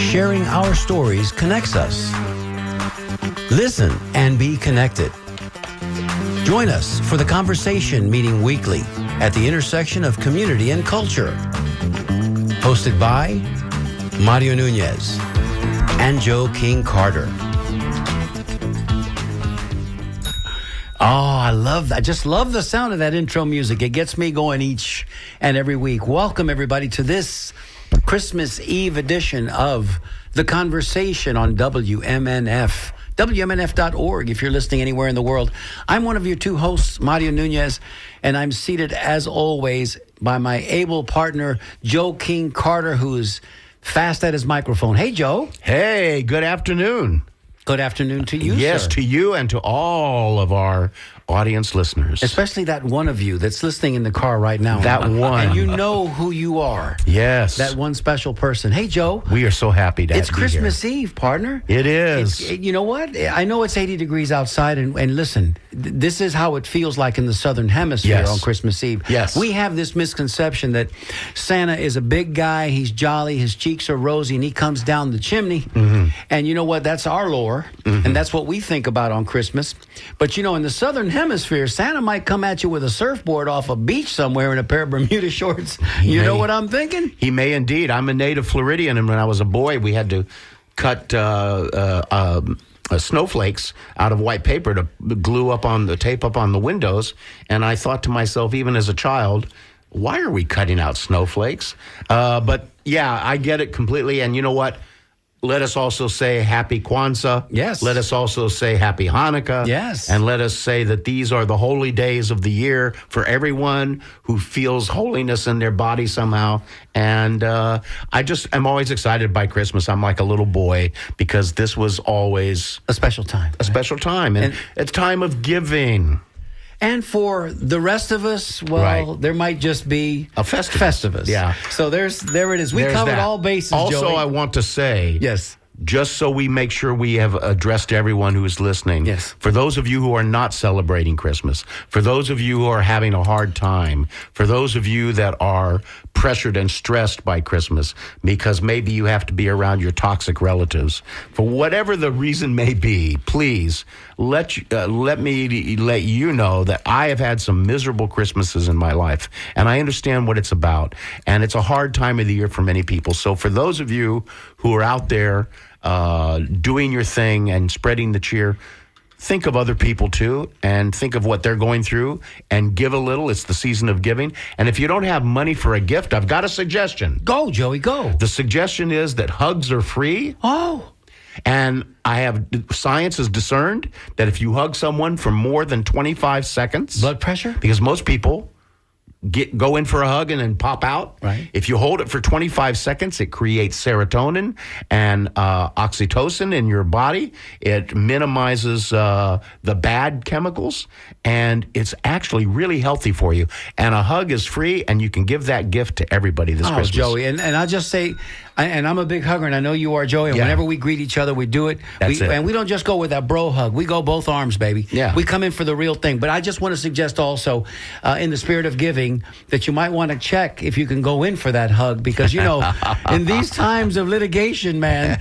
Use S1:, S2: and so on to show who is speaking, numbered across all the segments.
S1: sharing our stories connects us. Listen and be connected. Join us for the conversation meeting weekly at the intersection of community and culture. Hosted by Mario Nunez and Joe King Carter. Oh, I love that. I just love the sound of that intro music. It gets me going each and every week. Welcome, everybody, to this Christmas Eve edition of The Conversation on WMNF. WMNF.org if you're listening anywhere in the world. I'm one of your two hosts, Mario Nunez, and I'm seated, as always, by my able partner, Joe King Carter, who's fast at his microphone. Hey, Joe.
S2: Hey, good afternoon.
S1: Good afternoon to you,
S2: Yes,
S1: sir.
S2: to you and to all of our audience listeners.
S1: Especially that one of you that's listening in the car right now.
S2: That one.
S1: And you know who you are.
S2: Yes.
S1: That one special person. Hey, Joe.
S2: We are so happy to
S1: It's
S2: be
S1: Christmas
S2: here.
S1: Eve, partner.
S2: It is.
S1: You know what? I know it's 80 degrees outside, and listen, this is how it feels like in the Southern Hemisphere
S2: Yes.
S1: on Christmas Eve.
S2: Yes.
S1: We have this misconception that Santa is a big guy, he's jolly, his cheeks are rosy, and he comes down the chimney.
S2: Mm-hmm.
S1: And you know what? That's our lore, and that's what we think about on Christmas. But you know, in the Southern Hemisphere, Santa might come at you with a surfboard off a beach somewhere in a pair of Bermuda shorts. You know what I'm thinking?
S2: He may indeed. I'm a native Floridian, and when I was a boy, we had to cut snowflakes out of white paper to glue up on the tape up on the windows. And I thought to myself, even as a child, why are we cutting out snowflakes? But yeah, I get it completely. And you know what? Let us also say Happy Kwanzaa.
S1: Yes.
S2: Let us also say Happy Hanukkah.
S1: Yes.
S2: And let us say that these are the holy days of the year for everyone who feels holiness in their body somehow. And I'm always excited by Christmas. I'm like a little boy because this was always
S1: A special time.
S2: a special time. And it's time of giving.
S1: And for the rest of us, well,
S2: Right.
S1: there might just be
S2: A Festivus. Yeah.
S1: So there it is. We
S2: There's
S1: covered
S2: that.
S1: all bases,
S2: Also,
S1: Joey.
S2: I want to say,
S1: Yes.
S2: just so we make sure we have addressed everyone who is listening.
S1: Yes.
S2: For those of you who are not celebrating Christmas, for those of you who are having a hard time, for those of you that are pressured and stressed by Christmas because maybe you have to be around your toxic relatives, for whatever the reason may be, please let me let you know that I have had some miserable Christmases in my life, and I understand what it's about. And it's a hard time of the year for many people. So for those of you who are out there doing your thing and spreading the cheer, think of other people too, and think of what they're going through, and give a little. It's the season of giving. And if you don't have money for a gift, I've got a suggestion.
S1: Go, Joey, go.
S2: The suggestion is that hugs are free.
S1: Oh,
S2: And science has discerned that if you hug someone for more than 25 seconds,
S1: blood pressure?
S2: because most people go in for a hug and then pop out.
S1: Right.
S2: If you hold it for 25 seconds, it creates serotonin and oxytocin in your body. It minimizes the bad chemicals, and it's actually really healthy for you. And a hug is free, and you can give that gift to everybody this Christmas.
S1: Joey, and I'll just say, and I'm a big hugger, and I know you are, Joey, and
S2: Yeah.
S1: whenever we greet each other, we do it.
S2: That's it.
S1: And we don't just go with that bro hug. We go both arms, baby.
S2: Yeah.
S1: We come in for the real thing. But I just want to suggest also, in the spirit of giving, that you might want to check if you can go in for that hug, because, you know, in these times of litigation, man,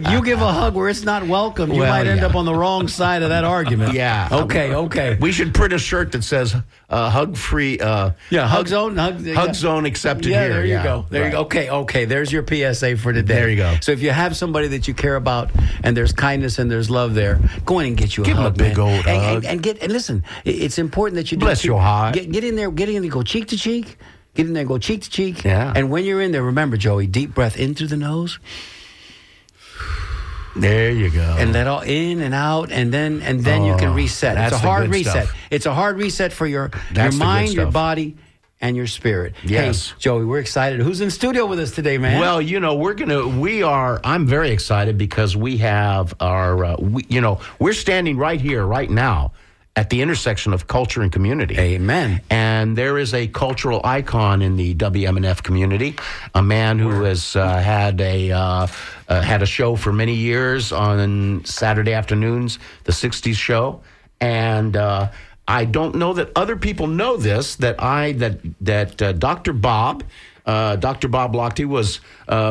S1: you give a hug where it's not welcome, you
S2: Well,
S1: might end
S2: yeah.
S1: up on the wrong side of that argument.
S2: Yeah.
S1: Okay.
S2: We should print a shirt that says hug free.
S1: Hug zone.
S2: Hug zone accepted
S1: Yeah,
S2: here.
S1: there you go. There you go. Okay. There's your PSA for today.
S2: There you go.
S1: So if you have somebody that you care about and there's kindness and there's love there, go in and get you a
S2: Give 'em
S1: hug,
S2: a big
S1: man.
S2: old hug.
S1: And listen, it's important that you do.
S2: Bless your heart.
S1: Get in there, go cheek to cheek. Get in there, go cheek to cheek.
S2: Yeah.
S1: And when you're in there, remember, Joey, deep breath in through the nose.
S2: There you go.
S1: And let all in and out, and then you can reset.
S2: that's
S1: It's a
S2: the
S1: hard
S2: good
S1: reset.
S2: stuff.
S1: It's a hard reset for your
S2: That's the good
S1: mind, your
S2: stuff.
S1: body, and your spirit.
S2: Yes.
S1: Hey, Joey, we're excited. Who's in studio with us today, man?
S2: Well, you know, I'm very excited because we have we're standing right here, right now, at the intersection of culture and community.
S1: Amen.
S2: And there is a cultural icon in the WMNF community, a man who has had a show for many years on Saturday afternoons, the 60s show. And I don't know that other people know this, that Dr. Bob Dr. Bob Lochte was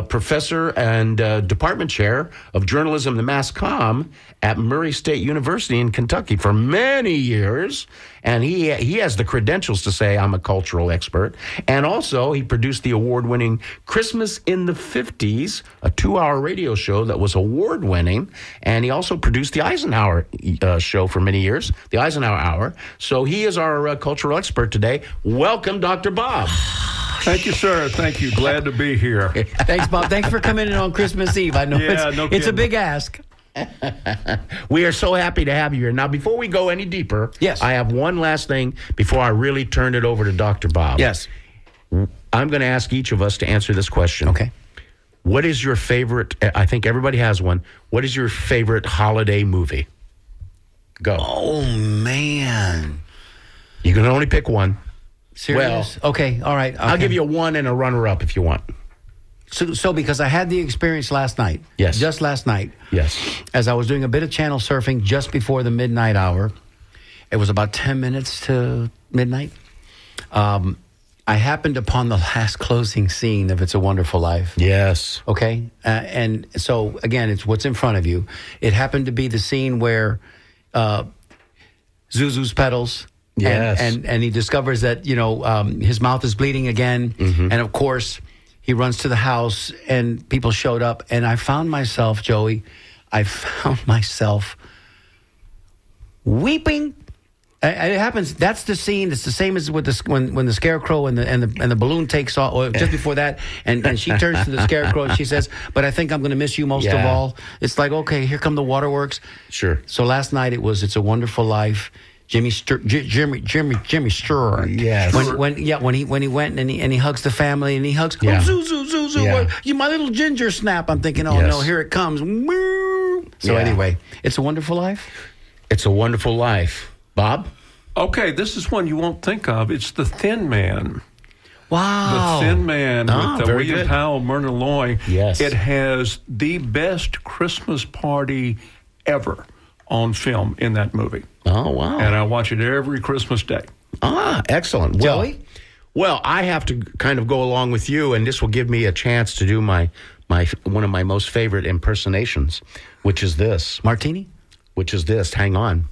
S2: professor and department chair of journalism and mass comm at Murray State University in Kentucky for many years. And he has the credentials to say I'm a cultural expert. And also, he produced the award-winning Christmas in the 50s, a 2-hour radio show that was award-winning. And he also produced the Eisenhower show for many years, the Eisenhower Hour. So he is our cultural expert today. Welcome, Dr. Bob.
S3: Thank you, sir. Thank you. Glad to be here.
S1: Thanks, Bob. Thanks for coming in on Christmas Eve. I know it's a big ask.
S2: We are so happy to have you here. Now, before we go any deeper,
S1: yes,
S2: I have one last thing before I really turn it over to Dr. Bob.
S1: Yes.
S2: I'm going to ask each of us to answer this question.
S1: Okay.
S2: What is your favorite, I think everybody has one, what is your favorite holiday movie? Go.
S1: Oh, man.
S2: You can only pick one.
S1: Serious?
S2: Well,
S1: okay, all right. Okay.
S2: I'll give you a one and a runner-up if you want.
S1: So because I had the experience last night.
S2: Yes.
S1: Just last night.
S2: Yes.
S1: As I was doing a bit of channel surfing just before the midnight hour. It was about 10 minutes to midnight. I happened upon the last closing scene of It's a Wonderful Life.
S2: Yes.
S1: Okay? And so, again, it's what's in front of you. It happened to be the scene where Zuzu's pedals.
S2: Yes.
S1: And he discovers that, his mouth is bleeding again. Mm-hmm. And, of course, he runs to the house, and people showed up. And I found myself, Joey, weeping. It happens. That's the scene. It's the same as with when the scarecrow and the balloon takes off. Or just before that, and she turns to the scarecrow and she says, "But I think I'm going to miss you most of all." It's like, okay, here come the waterworks.
S2: Sure.
S1: So last night it was "It's a Wonderful Life." Jimmy Stewart.
S2: Yes.
S1: When he went and he hugs the family and he hugs Zuzu, you my little ginger snap. I'm thinking, no, here it comes. So anyway, It's a Wonderful Life.
S2: It's a Wonderful Life. Bob?
S3: Okay, this is one you won't think of. It's The Thin Man.
S1: Wow.
S3: The Thin Man with William Powell, Myrna Loy.
S2: Yes.
S3: It has the best Christmas party ever on film in that movie.
S2: Oh, wow.
S3: And I watch it every Christmas day.
S2: Ah, excellent.
S1: Joey?
S2: Well, I have to kind of go along with you, and this will give me a chance to do my one of my most favorite impersonations, which is this.
S1: Martini?
S2: Which is this. Hang on.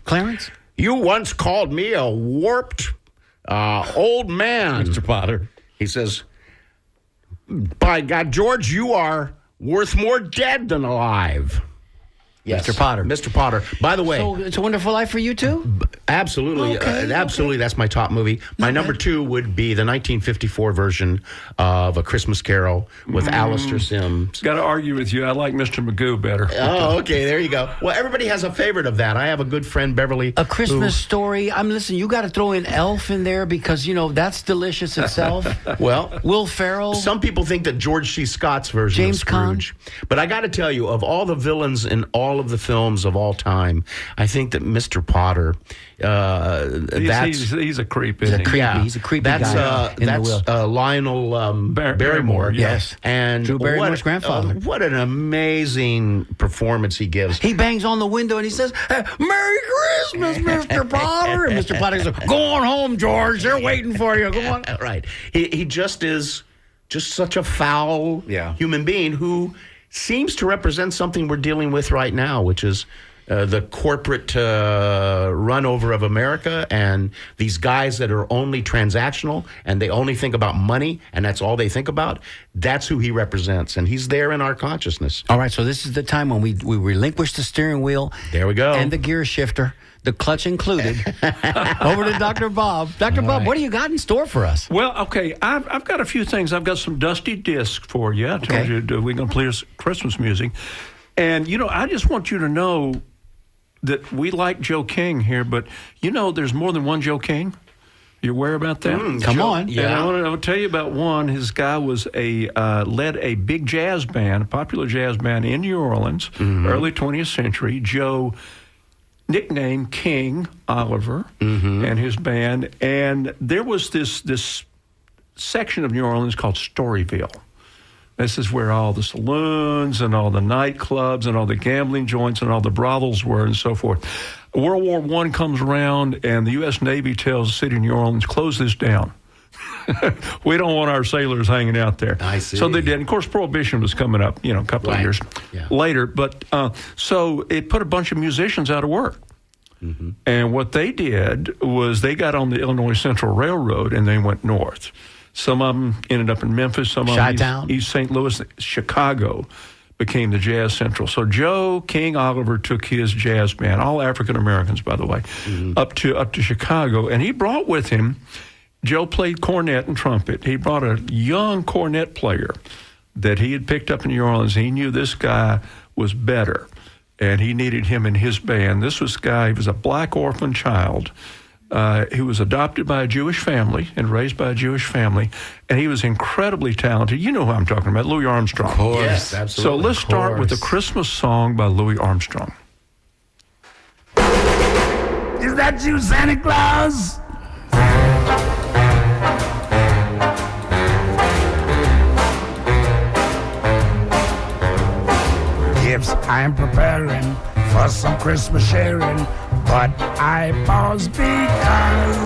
S1: Clarence?
S2: You once called me a warped old man.
S1: Mr. Potter.
S2: He says, by God, George, you are worth more dead than alive. Yes.
S1: Mr. Potter.
S2: Mr. Potter. By the way.
S1: So It's a Wonderful Life for you, too?
S2: Absolutely. Absolutely. That's my top movie. My number two would be the 1954 version of A Christmas Carol with Alistair Sims.
S3: Got to argue with you. I like Mr. Magoo better.
S2: Oh, okay. There you go. Well, everybody has a favorite of that. I have a good friend, Beverly.
S1: A Christmas Story. Listen, you got to throw in Elf in there because, that's delicious itself.
S2: Well,
S1: Will Ferrell.
S2: Some people think that George C. Scott's version
S1: James
S2: of Scrooge. But I got to tell you, of all the villains in all of the films of all time, I think that Mr. Potter,
S3: he's a creep, isn't he?
S1: He's a creepy guy.
S2: That's Lionel Barrymore.
S1: Yes.
S2: And
S1: Drew Barrymore's grandfather.
S2: What an amazing performance he gives.
S1: He bangs on the window and he says, hey, Merry Christmas, Mr. Potter. And Mr. Potter says, go on home, George. They're waiting for you. Go on.
S2: Right. He just is such a foul human being who seems to represent something we're dealing with right now, which is the corporate run over of America and these guys that are only transactional and they only think about money and that's all they think about. That's who he represents, and he's there in our consciousness.
S1: All right, so this is the time when we relinquish the steering wheel.
S2: There we go.
S1: And the gear shifter, the clutch included. Over to Dr. Bob. Dr. Bob, what do you got in store for us?
S3: Well, okay, I've got a few things. I've got some dusty discs for you. I told you we're going to play Christmas music. And, I just want you to know that we like Joe King here, but there's more than one Joe King. You aware about that?
S1: Come on.
S3: Yeah. And I want to tell you about one. His guy was led a big jazz band, a popular jazz band in New Orleans, early 20th century. Joe, nicknamed King Oliver, and his band. And there was this section of New Orleans called Storyville. This is where all the saloons and all the nightclubs and all the gambling joints and all the brothels were and so forth. World War I comes around and the U.S. Navy tells the city of New Orleans, close this down. We don't want our sailors hanging out there.
S2: I see.
S3: So they did. And of course, Prohibition was coming up, a couple of years later. But so it put a bunch of musicians out of work. Mm-hmm. And what they did was they got on the Illinois Central Railroad and they went north. Some of them ended up in Memphis. Some of them East St. Louis. Chicago became the Jazz Central. So Joe King Oliver took his jazz band, all African Americans, by the way, up to Chicago, and he brought with him. Joe played cornet and trumpet. He brought a young cornet player that he had picked up in New Orleans. He knew this guy was better, and he needed him in his band. This was a guy. He was a black orphan child. He was adopted by a Jewish family and raised by a Jewish family, and he was incredibly talented. You know who I'm talking about, Louis Armstrong.
S2: Of course,
S1: yes,
S2: absolutely.
S3: So let's start with a Christmas song by Louis Armstrong.
S4: Is that you, Santa Claus? Gifts I'm preparing for some Christmas sharing, but I pause because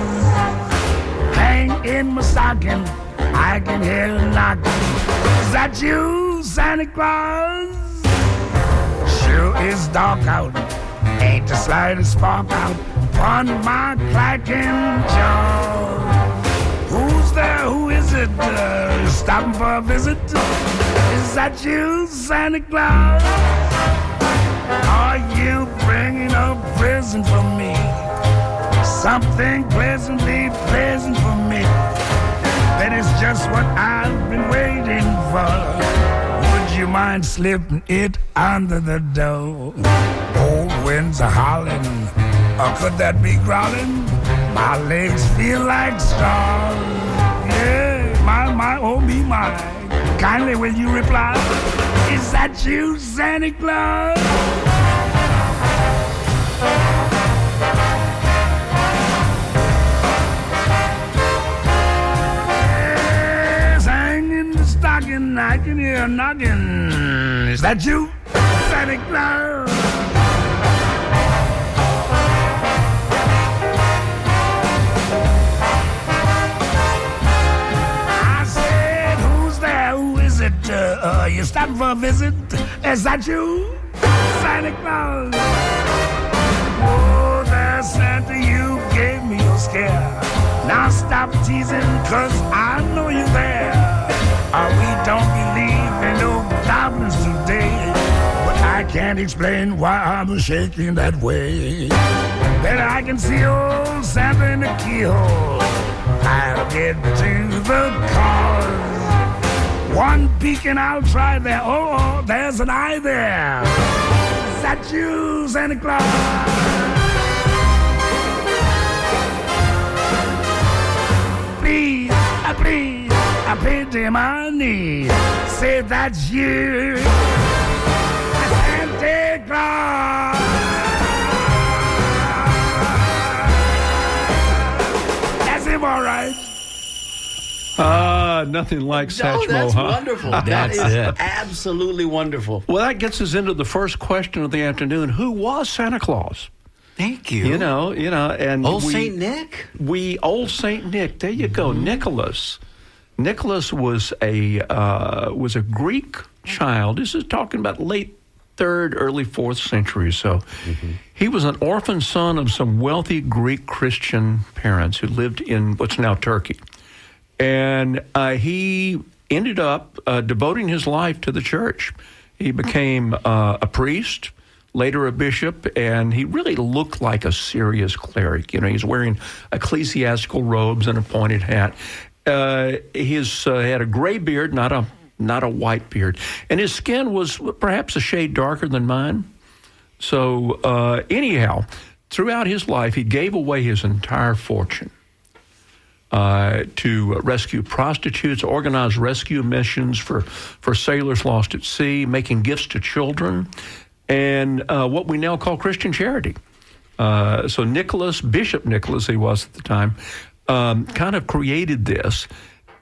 S4: hang in my stocking, I can hear a knocking. Is that you, Santa Claus? Sure is dark out, ain't the slightest spark out upon my clacking jaw. Who's there? Who is it? Stopping for a visit? Is that you, Santa Claus? Are you bringing a present for me? Something pleasantly pleasant for me. That is just what I've been waiting for. Would you mind slipping it under the door? Old winds are howling, or could that be growling? My legs feel like straws. Yeah, my, oh me, my. Kindly will you reply? Is that you, Santa Claus? Yes, hanging the stocking, I can hear a knocking. Is that you, Santa Claus? You stopping for a visit? Is that you, Santa Claus? Oh, there's Santa, you gave me a scare. Now stop teasing, cause I know you're there. We don't believe in no goblins today, but I can't explain why I'm shaking that way. Then I can see old Santa in the keyhole. I'll get to the cause. One peek and I'll try there. Oh, there's an eye there. Is that you, Santa Claus? Please, I pity my knees. Say that's you, Santa Claus. That's him, all right.
S3: Nothing like Satchmo,
S1: that's
S3: huh?
S1: wonderful. That is absolutely wonderful.
S3: Well, that gets us into the first question of the afternoon. Who was Santa Claus?
S1: Thank you.
S3: You know, and
S1: Old Saint Nick?
S3: Old Saint Nick. There you go. Nicholas. Nicholas was a Greek child. This is talking about late 3rd, early 4th century. So he was an orphan son of some wealthy Greek Christian parents who lived in what's now Turkey. And he ended up devoting his life to the church. He became a priest, later a bishop, and he really looked like a serious cleric. You know, he's wearing ecclesiastical robes and a pointed hat. He had a gray beard, not a white beard, and his skin was perhaps a shade darker than mine. So anyhow, throughout his life, he gave away his entire fortune to rescue prostitutes, organize rescue missions for sailors lost at sea, making gifts to children, and what we now call Christian charity. So Nicholas, Bishop Nicholas, he was at the time, kind of created this.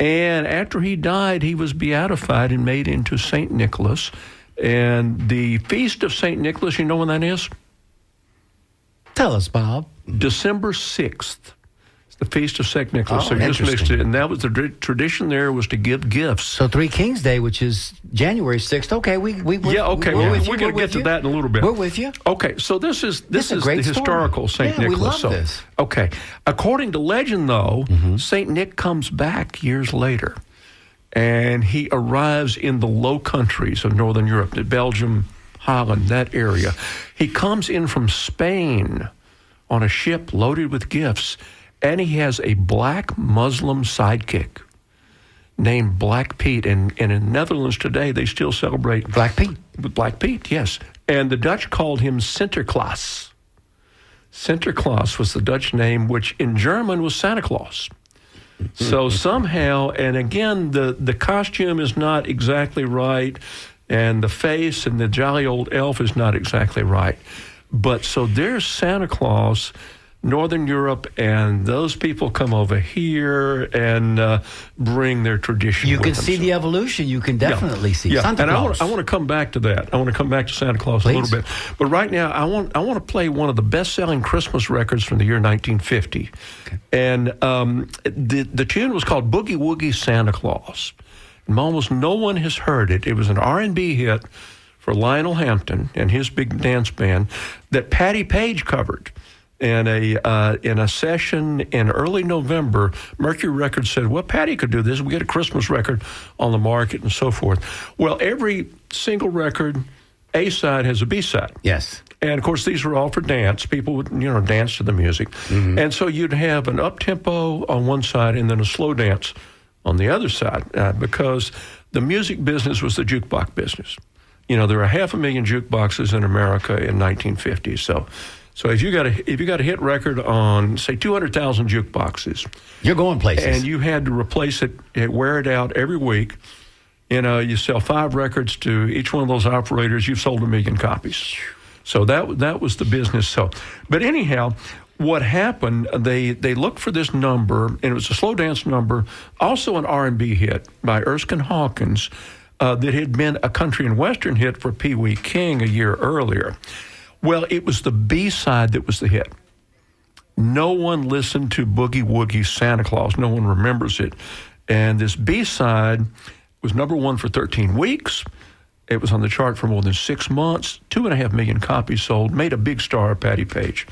S3: And after he died, he was beatified and made into St. Nicholas. And the Feast of St. Nicholas, you know when that is?
S1: Tell us, Bob.
S3: December 6th. The Feast of St. Nicholas.
S1: Oh,
S3: So you just mixed
S1: interesting.
S3: it. And that was the tradition there was to give gifts.
S1: So Three Kings Day, which is January 6th. Okay, we're
S3: Okay,
S1: with
S3: we're
S1: you.
S3: going to get to that in a little bit.
S1: We're with you.
S3: Okay, so this is
S1: This is a
S3: the
S1: great story.
S3: historical St.
S1: Yeah, we
S3: Nicholas.
S1: love this.
S3: Okay, according to legend, though,
S1: Mm-hmm.
S3: St. Nick comes back years later, and he arrives in the Low Countries of Northern Europe, Belgium, Holland, that area. He comes in from Spain on a ship loaded with gifts, and he has a black Muslim sidekick named Black Pete. And in Netherlands today, they still celebrate
S1: Black Pete.
S3: with Black Pete, yes. And the Dutch called him Sinterklaas. Sinterklaas was the Dutch name, which in German was Santa Claus. So somehow, and again, the costume is not exactly right, and the face and the jolly old elf is not exactly right. But so there's Santa Claus, Northern Europe, and those people come over here and bring their tradition
S1: You
S3: with
S1: can
S3: them.
S1: see
S3: So-
S1: the evolution. You can definitely see.
S3: yeah,
S1: Santa
S3: and
S1: Claus.
S3: I want to come back to that. I want to come back to Santa Claus
S1: Please.
S3: a little bit. But right now, I want to play one of the best-selling Christmas records from the year 1950. And the tune was called Boogie Woogie Santa Claus. And almost no one has heard it. It was an R&B hit for Lionel Hampton and his big dance band that Patti Page covered. In a session in early November, Mercury Records said, well, Patti could do this. We get a Christmas record on the market and so forth. Well, every single record, A-side has a B-side.
S1: Yes.
S3: And, of course, these were all for dance. People would, dance to the music. And so you'd have an up-tempo on one side and then a slow dance on the other side because the music business was the jukebox business. There were 500,000 jukeboxes in America in 1950. So if you got a hit record on, say, 200,000 jukeboxes,
S1: You're going places.
S3: and you had to replace it, wear it out every week, you sell 5 records to each one of those operators, you've sold 1 million copies. So that was the business. So, but anyhow, what happened? They looked for this number, and it was a slow dance number, also an R&B hit by Erskine Hawkins, that had been a country and western hit for Pee Wee King a year earlier. Well, it was the B-side that was the hit. No one listened to Boogie Woogie Santa Claus. No one remembers it. And this B-side was number 1 for 13 weeks. It was on the chart for more than 6 months. 2.5 million copies sold. Made a big star of Patti Page.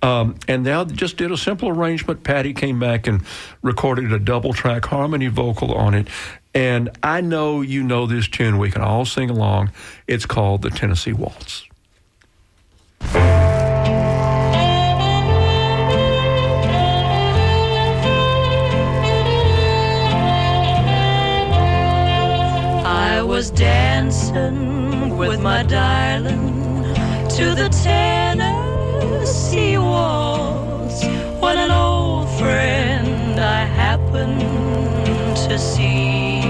S3: And now they just did a simple arrangement. Patti came back and recorded a double-track harmony vocal on it. And I know you know this tune. We can all sing along. It's called the Tennessee Waltz.
S5: I was dancing with my darling to the Tennessee waltz when an old friend I happened to see.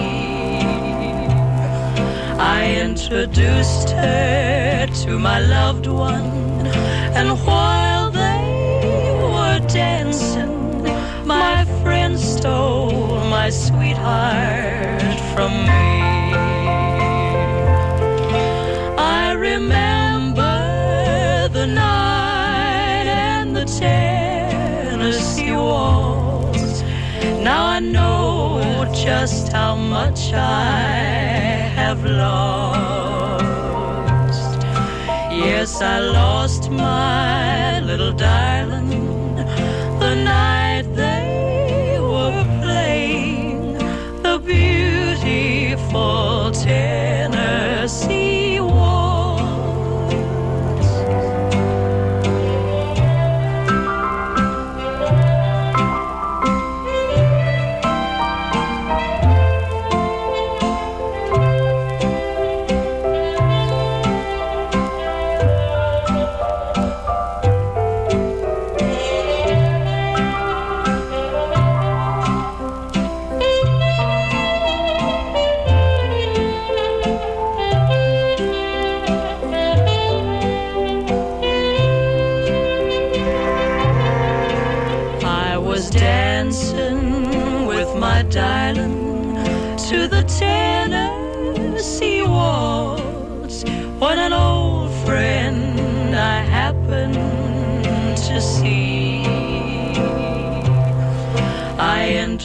S5: I introduced her to my loved one, and while they were dancing, my friend stole my sweetheart from me. I remember the night and the Tennessee waltz. Now I know just how much I have lost. Yes, I lost my little darling the night they were playing the beautiful Tennessee waltz. I was dancing with my darling to the Tennessee waltz when an old friend I happened to see.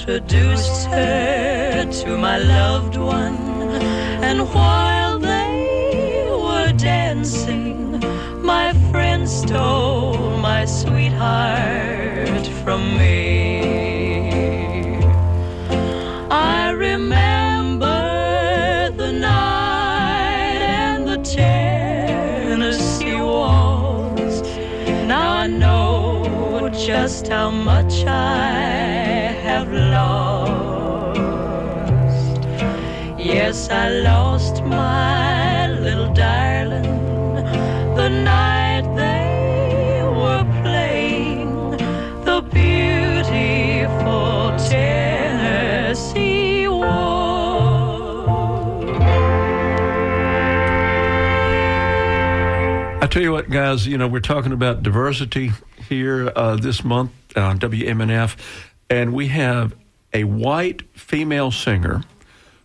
S5: introduced her to my loved one, and while they were dancing, my friend stole my sweetheart from me. I remember the night and the Tennessee waltz. Now I know just how much I have lost. Yes, I lost my little darling the night they were playing the beautiful Tennessee waltz.
S3: I tell you what, guys, we're talking about diversity here this month on WMNF, and we have a white female singer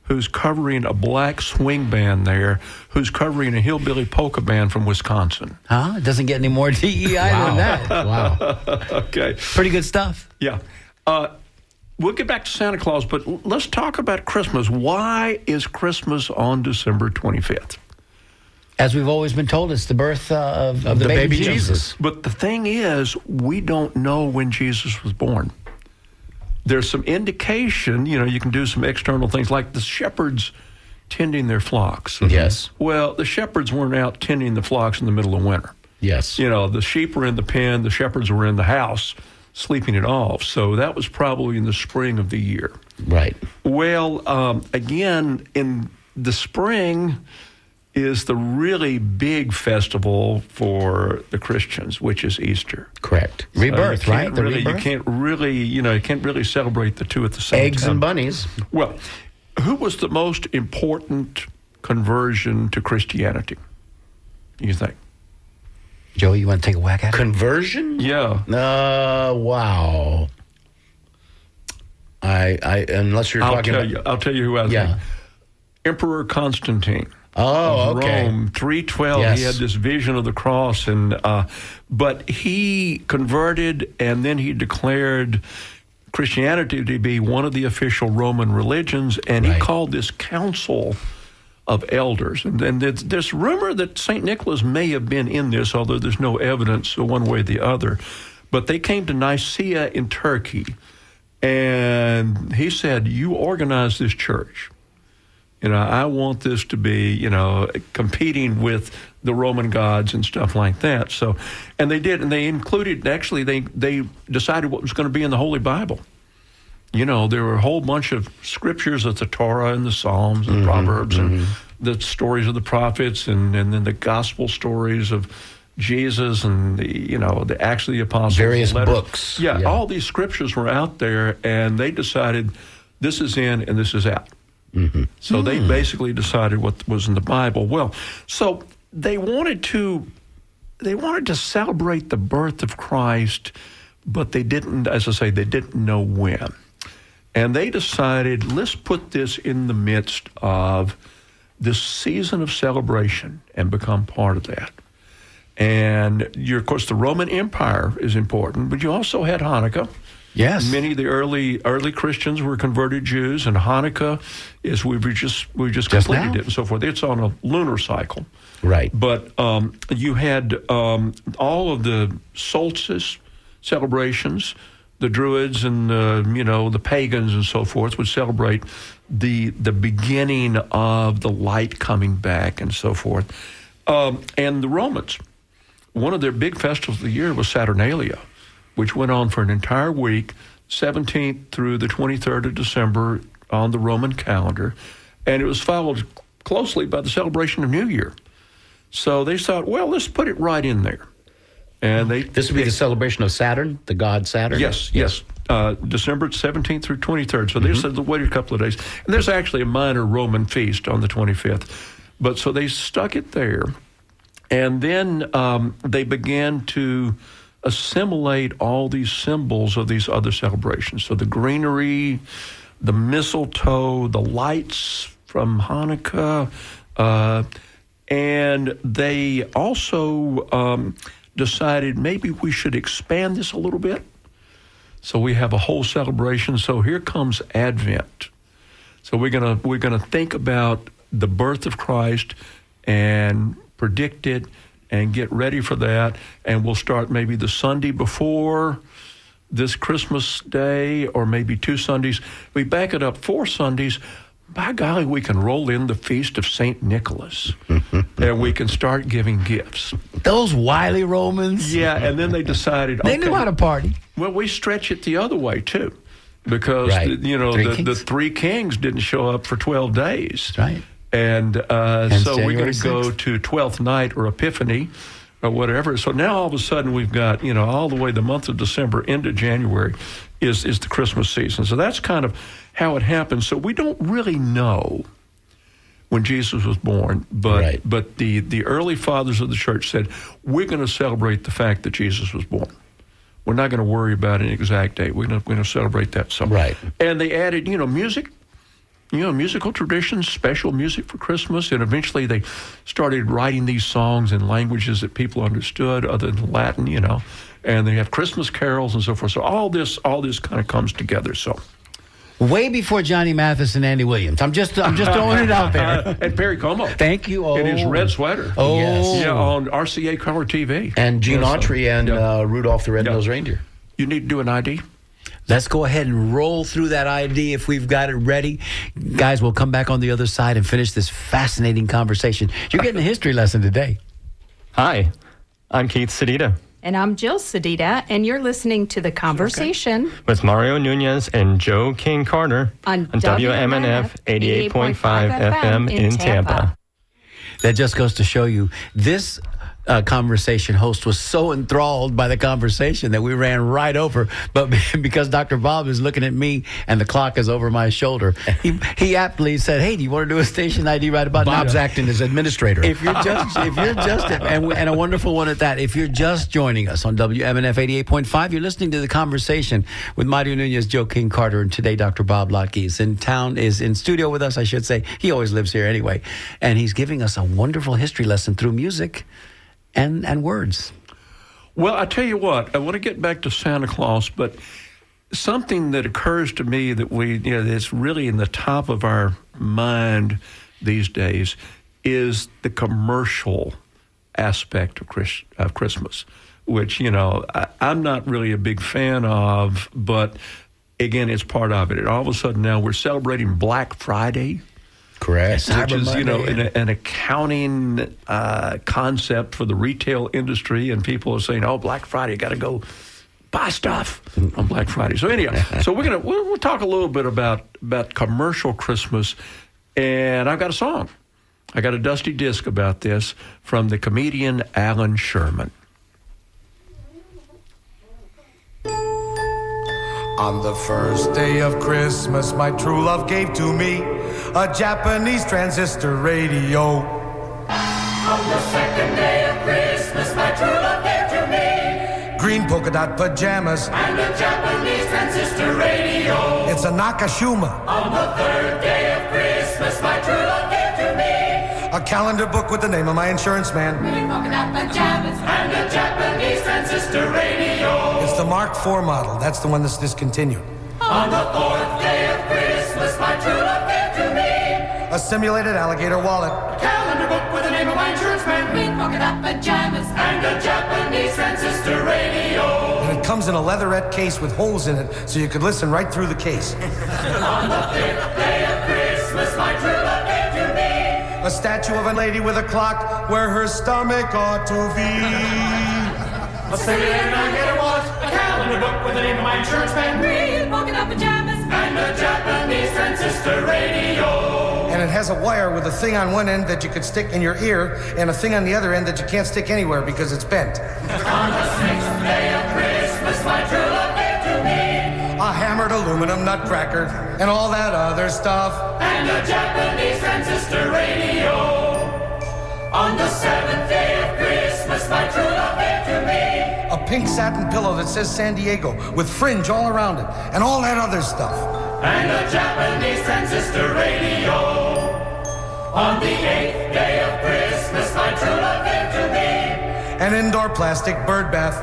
S3: who's covering a black swing band there, who's covering a hillbilly polka band from Wisconsin.
S1: Huh? It doesn't get any more DEI than that.
S2: Wow.
S3: Okay.
S1: Pretty good stuff.
S3: Yeah. We'll get back to Santa Claus, but let's talk about Christmas. Why is Christmas on December 25th?
S1: As we've always been told, it's the birth of the baby Jesus.
S3: But the thing is, we don't know when Jesus was born. There's some indication, you can do some external things like the shepherds tending their flocks.
S2: Yes.
S3: Well, the shepherds weren't out tending the flocks in the middle of winter.
S2: Yes.
S3: The sheep were in the pen, the shepherds were in the house sleeping it off. So that was probably in the spring of the year.
S2: Right.
S3: Well, again, in the spring is the really big festival for the Christians, which is Easter.
S2: Correct.
S1: Rebirth, right? The
S3: You
S1: rebirth?
S3: can't really celebrate the two at the same
S2: Eggs
S3: time.
S2: and bunnies.
S3: Well, who was the most important conversion to Christianity, you think?
S1: Joey, you want to take a whack at it?
S2: Conversion?
S3: Yeah.
S2: Wow. I unless you're talking about...
S3: I'll tell you who I think.
S2: Yeah.
S3: Emperor Constantine.
S2: Oh,
S3: of
S2: okay.
S3: Rome, 312.
S2: Yes.
S3: He had this vision of the cross, but he converted, and then he declared Christianity to be one of the official Roman religions, and he
S2: Right.
S3: called this council of elders. And then there's rumor that St. Nicholas may have been in this, although there's no evidence one way or the other. But they came to Nicaea in Turkey, and he said, you organize this church. I want this to be, competing with the Roman gods and stuff like that. So, and they did, and they included, actually, they decided what was going to be in the Holy Bible. There were a whole bunch of scriptures of the Torah and the Psalms and Proverbs and the stories of the prophets and then the gospel stories of Jesus and the Acts of the Apostles.
S2: Various
S3: letters.
S2: books.
S3: Yeah, all these scriptures were out there, and they decided this is in and this is out. So they basically decided what was in the Bible. Well, so they wanted to celebrate the birth of Christ, but they didn't, as I say, they didn't know when. And they decided, let's put this in the midst of this season of celebration and become part of that. And of course, the Roman Empire is important, but you also had Hanukkah.
S1: Yes.
S3: Many of the early Christians were converted Jews, and Hanukkah is we just completed
S1: now?
S3: it and so forth. It's on a lunar cycle,
S2: Right.
S3: But you had all of the solstice celebrations. The Druids and the pagans and so forth would celebrate the beginning of the light coming back and so forth. And the Romans, one of their big festivals of the year was Saturnalia, which went on for an entire week, 17th through the 23rd of December on the Roman calendar. And it was followed closely by the celebration of New Year. So they thought, well, let's put it right in there. And
S2: This would be the celebration of Saturn, the god Saturn?
S3: Yes. December 17th through 23rd. So they said, wait a couple of days. And there's actually a minor Roman feast on the 25th. But so they stuck it there. And then they began to assimilate all these symbols of these other celebrations. So the greenery, the mistletoe, the lights from Hanukkah, and they also decided maybe we should expand this a little bit. So we have a whole celebration. So here comes Advent. So we're gonna think about the birth of Christ and predict it and get ready for that. And we'll start maybe the Sunday before this Christmas day, or maybe 2 Sundays. We back it up 4 Sundays. By golly, we can roll in the feast of St. Nicholas, and we can start giving gifts.
S1: Those wily Romans.
S3: Yeah, and then they decided,
S1: They knew how to party.
S3: well, we stretch it the other way, too, because,
S1: Right.
S3: the 3 kings didn't show up for 12 days.
S1: That's right.
S3: And so we're going
S1: January
S3: to go
S1: 6th.
S3: to 12th night or Epiphany or whatever. So now all of a sudden we've got, all the way the month of December into January is the Christmas season. So that's kind of how it happens. So we don't really know when Jesus was born, but the early fathers of the church said, we're going to celebrate the fact that Jesus was born. We're not going to worry about an exact date. We're going to celebrate that. So,
S2: Right.
S3: And they added, music. Musical traditions, special music for Christmas, and eventually they started writing these songs in languages that people understood other than Latin, and they have Christmas carols and so forth. So all this kind of comes together. So
S1: Way before Johnny Mathis and Andy Williams. I'm just throwing it out there.
S3: and Perry Como.
S1: Thank you.
S3: In his red sweater.
S1: Oh,
S2: Yes.
S3: Yeah, on RCA Color TV.
S2: And Gene
S3: Yes,
S2: Autry and Rudolph the Red-Nosed Reindeer.
S3: You need to do an ID.
S1: Let's go ahead and roll through that ID if we've got it ready. Guys, we'll come back on the other side and finish this fascinating conversation. You're getting a history lesson today.
S6: Hi, I'm Keith Sedita
S7: And I'm Jill Sedita, and you're listening to The Conversation
S6: with Mario Nunez and Joe King Carter
S7: on
S6: WMNF 88.5 FM in Tampa.
S1: That just goes to show you this conversation host was so enthralled by the conversation that we ran right over. But because Dr. Bob is looking at me and the clock is over my shoulder, he aptly said, "Hey, do you want to do a station ID right about now?"
S2: Bob's acting as administrator.
S1: If you're just and a wonderful one at that. If you're just joining us on WMNF 88.5, you're listening to The Conversation with Mario Nunez, Joe King Carter, and today Dr. Bob Lotke is in studio with us, I should say. He always lives here anyway. And he's giving us a wonderful history lesson through music and words.
S3: Well, I tell you what, I want to get back to Santa Claus, but something that occurs to me that that's really in the top of our mind these days is the commercial aspect of Christmas, which, I'm not really a big fan of, but again, it's part of it. And all of a sudden now we're celebrating Black Friday.
S2: Correct.
S3: Which is, an accounting concept for the retail industry, and people are saying, "Oh, Black Friday, got to go buy stuff on Black Friday." So anyhow, we'll talk a little bit about commercial Christmas, and I've got a song. I got a dusty disc about this from the comedian Alan Sherman.
S8: On the first day of Christmas, my true love gave to me a Japanese transistor radio.
S9: On the second day of Christmas, my true love gave to me
S8: Green polka dot pajamas
S9: and a Japanese transistor radio.
S8: It's a Nakashima.
S9: On the third day of Christmas, my true love gave to me
S8: A calendar book with the name of my insurance man.
S9: green polka dot pajamas and a Japanese transistor radio.
S8: It's the Mark IV model. That's the one that's discontinued.
S9: On the fourth day of Christmas, my true love gave to me
S8: A simulated alligator wallet.
S9: a calendar book with the name of my insurance man, green polka dot pajamas and a Japanese transistor radio.
S8: And it comes in a leatherette case with holes in it so you could listen right through the case.
S9: On the fifth day of Christmas, my true love gave to me
S8: A statue of a lady with a clock where her stomach ought to be.
S9: a simulated alligator wallet, a calendar book with the name of my insurance man, green polka dot pajamas and a Japanese transistor radio.
S8: And it has a wire with a thing on one end that you could stick in your ear and a thing on the other end that you can't stick anywhere because it's bent.
S9: On the sixth day of Christmas, my true love gave to me
S8: A hammered aluminum nutcracker and all that other stuff.
S9: and a Japanese transistor radio. On the seventh day of Christmas, my true love gave to me
S8: A pink satin pillow that says San Diego with fringe all around it and all that other stuff.
S9: and a Japanese transistor radio. On the eighth day of Christmas, my true love gave to me
S8: An indoor plastic bird bath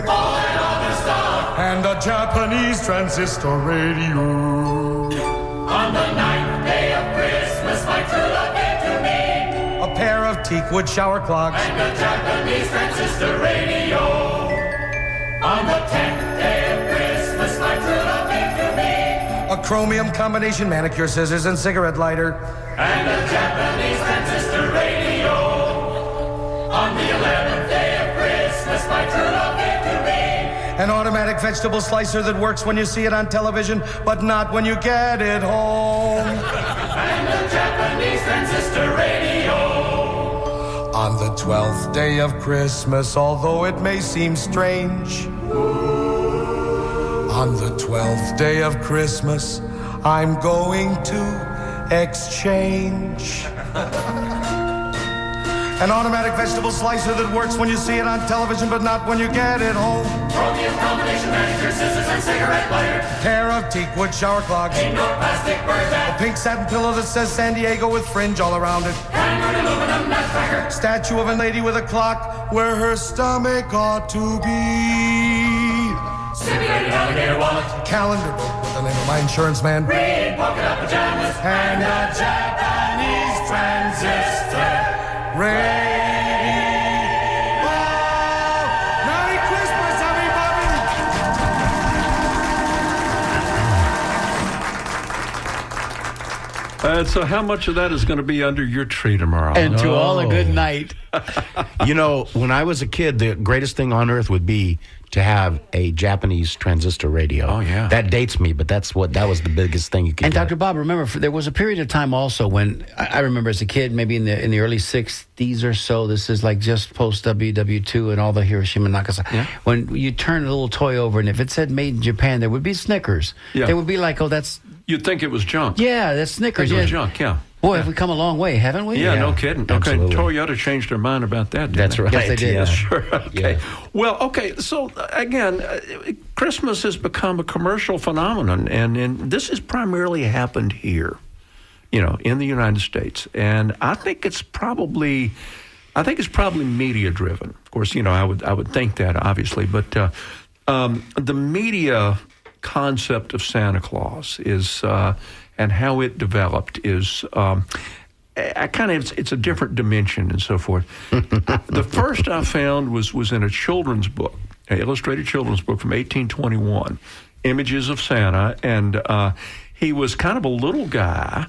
S9: all that other stuff.
S8: And a Japanese transistor radio.
S9: On the 9th day of Christmas, my true love gave to me
S8: A pair of teakwood shower clocks.
S9: and a Japanese transistor radio. On the 10th day of Christmas, my true love gave to me
S8: A chromium combination manicure scissors and cigarette lighter.
S9: and a Japanese transistor radio. On the 11th day of Christmas, my true love gave to me
S8: An automatic vegetable slicer that works when you see it on television, but not when you get it home.
S9: and a Japanese transistor radio.
S8: On the 12th day of Christmas, although it may seem strange, on the 12th day of Christmas, I'm going to exchange. An automatic vegetable slicer that works when you see it on television, but not when you get it home.
S9: Chromium combination manicure scissors and cigarette lighter.
S8: Pair of teakwood shower clogs.
S9: Indoor plastic bird
S8: A
S9: bath.
S8: pink satin pillow that says San Diego with fringe all around it.
S9: Hammered aluminum nutcracker.
S8: Statue of a lady with a clock where her stomach ought to be.
S9: Simulated alligator wallet.
S8: Calendar book with the name of my insurance man.
S9: Green polka dot pajamas.
S8: And a Japanese transistor radio. Merry Christmas, everybody!
S3: So how much of that is going to be under your tree tomorrow?
S1: And to all a good night.
S2: You know, when I was a kid, the greatest thing on earth would be to have a Japanese transistor radio.
S3: Oh, yeah.
S2: That dates me, but that was the biggest thing you could
S1: And
S2: get.
S1: Dr. Bob, remember, there was a period of time also when I remember as a kid, maybe in the early 60s or so, this is like just post WW2 and all the Hiroshima and Nagasaki,
S3: Yeah.
S1: when you turn a little toy over and if it said made in Japan, there would be Snickers.
S3: Yeah.
S1: They would be like, oh, that's,
S3: You'd think it was junk.
S1: yeah, that's Snickers.
S3: It was
S1: Yeah.
S3: junk, yeah.
S1: Boy, have we come a long way, haven't we?
S3: Yeah, no kidding. Okay,
S2: absolutely.
S3: Toyota changed their mind about that, didn't
S2: That's
S3: they?
S2: right.
S1: Yes, they did.
S2: Yeah.
S3: Sure. Okay.
S2: Yeah.
S3: Well, okay. So again, Christmas has become a commercial phenomenon, and this has primarily happened here, in the United States. And I think it's probably media driven. Of course, I would think that obviously, but the media concept of Santa Claus is. And how it developed is it's a different dimension and so forth. The first I found was in a children's book, an illustrated children's book from 1821, Images of Santa, and he was kind of a little guy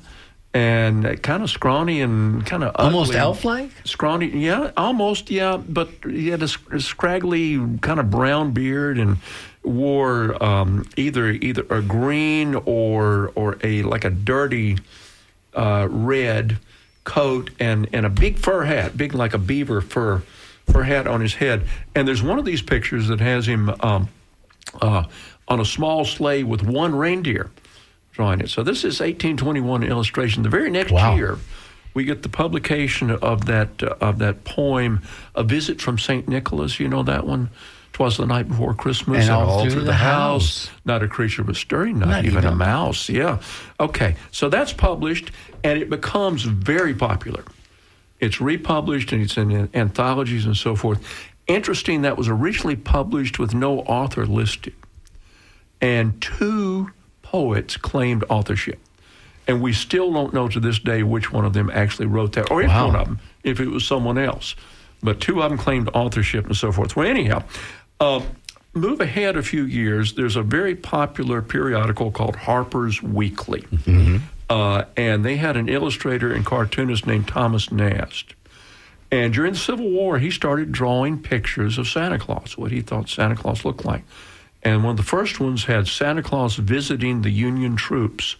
S3: and kind of scrawny and kind of ugly.
S1: Almost elf-like?
S3: Scrawny, yeah, almost, yeah, but he had a scraggly kind of brown beard and wore either a green or a like a dirty red coat and a big fur hat, big like a beaver fur hat on his head. And there's one of these pictures that has him on a small sleigh with one reindeer drawing it. So this is 1821 illustration. The very next year, we get the publication of that poem, A Visit from St. Nicholas. You know that one? 'Twas the night before Christmas,
S1: And all through the house.
S3: not a creature was stirring, not even a mouse. Yeah. Okay. So that's published, and it becomes very popular. It's republished, and it's in anthologies and so forth. Interesting, that was originally published with no author listed. And 2 poets claimed authorship. And we still don't know to this day which one of them actually wrote that, or if one of them, if it was someone else. But 2 of them claimed authorship and so forth. Well, anyhow, move ahead a few years. There's a very popular periodical called Harper's Weekly. Mm-hmm. And they had an illustrator and cartoonist named Thomas Nast. And during the Civil War, he started drawing pictures of Santa Claus, what he thought Santa Claus looked like. And one of the first ones had Santa Claus visiting the Union troops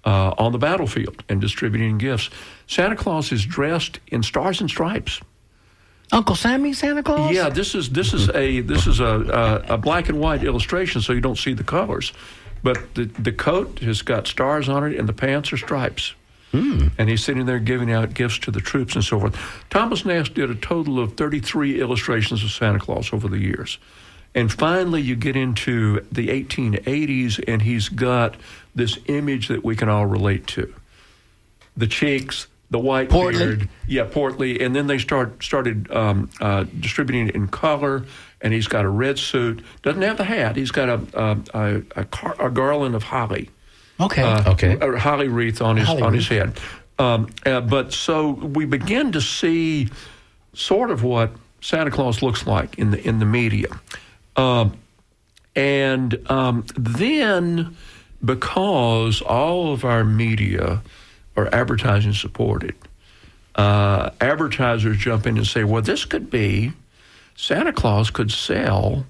S3: on the battlefield and distributing gifts. Santa Claus is dressed in stars and stripes.
S1: Uncle Sammy Santa Claus?
S3: Yeah, this is a black and white illustration, so you don't see the colors. But the coat has got stars on it, and the pants are stripes. And he's sitting there giving out gifts to the troops and so forth. Thomas Nast did a total of 33 illustrations of Santa Claus over the years. And finally, you get into the 1880s, and he's got this image that we can all relate to. The cheeks, the white beard. Yeah, portly. And then they started distributing it in color and he's got a red suit. Doesn't have the hat. He's got a garland of holly.
S1: Okay.
S3: A holly wreath on his head. But so we begin to see sort of what Santa Claus looks like in the media, and then because all of our media are advertising supported, advertisers jump in and say, well, this could be Santa Claus could sell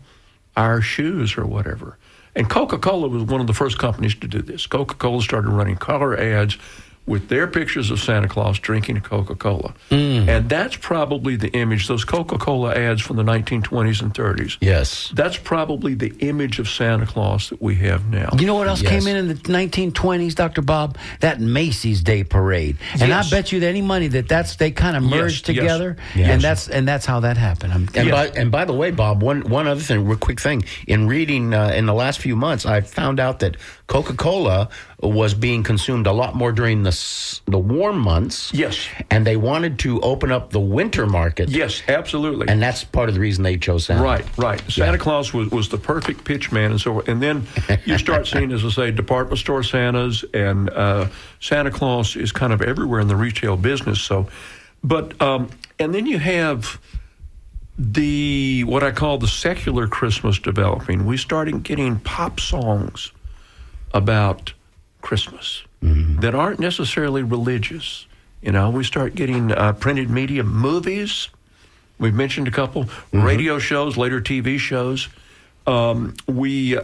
S3: our shoes or whatever. And Coca-Cola was one of the first companies to do this. Coca-Cola started running color ads with their pictures of Santa Claus drinking Coca-Cola. And that's probably the image, those Coca-Cola ads from the 1920s and 30s.
S2: Yes.
S3: That's probably the image of Santa Claus that we have now.
S1: You know what else came in the 1920s, Dr. Bob? That Macy's Day Parade. And I bet you that any money they kind of merged together, and that's how that happened.
S2: And by the way, Bob, one other thing, real quick thing. In reading in the last few months, I found out that Coca-Cola was being consumed a lot more during the warm months.
S3: Yes.
S2: And they wanted to open up the winter market.
S3: Yes, absolutely.
S2: And that's part of the reason they chose Santa.
S3: Right. Santa Claus was the perfect pitch man, and then you start seeing, as I say, department store Santas, and Santa Claus is kind of everywhere in the retail business. So, but and then you have what I call the secular Christmas developing. We started getting pop songs about Christmas that aren't necessarily religious. We start getting printed media, movies. We've mentioned a couple, radio shows, later TV shows. We